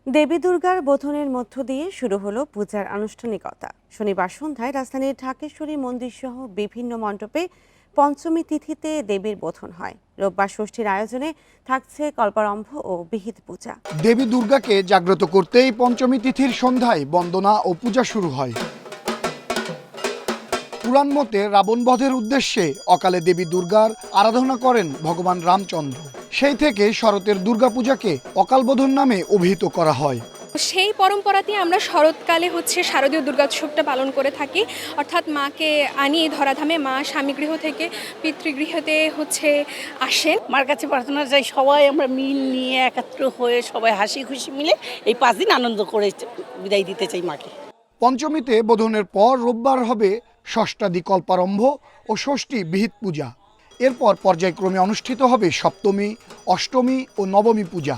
দেবী দুর্গার বোধনের মধ্য দিয়ে শুরু হলো পূজার আনুষ্ঠানিকতা। শনিবার সন্ধ্যায় রাজধানীর ঢাকেশ্বরী মন্দির সহ বিভিন্ন মণ্ডপে পঞ্চমী তিথিতে দেবীর বোধন হয়। রোববার ষষ্ঠীর আয়োজনে থাকছে কল্পারম্ভ ও বিহিত পূজা। দেবী দুর্গাকে জাগ্রত করতেই পঞ্চমী তিথির সন্ধ্যায় বন্দনা ও পূজা শুরু হয়। পুরাণ মতে রাবণ বধের উদ্দেশ্যে অকালে দেবী দুর্গার আরাধনা করেন ভগবান রামচন্দ্র। সেই থেকে শরতের দুর্গাপূজাকে অকালবোধন নামে অভিহিত করা হয়। সেই পরম্পরাতে আমরা শরৎকালে শারদীয় দুর্গোৎসবটা পালন করে থাকি, অর্থাৎ মাকে আনি ধরাধামে, মা স্বামীগৃহ থেকে পিতৃগৃহতে আসেন। মার কাছে প্রার্থনা চাই সবাই আমরা মিল নিয়ে একাত্র হয়ে সবাই হাসি খুশি মিলে এই 5 দিন আনন্দ করে বিদায় দিতে চাই মাকে। পঞ্চমীতে বোধনের পর রোববার হবে ষষ্ঠাদি কল্পারম্ভ ও ষষ্ঠী বিহিত পূজা। এরপর পর্যায়ক্রমে অনুষ্ঠিত হবে সপ্তমী, অষ্টমী ও নবমী পূজা।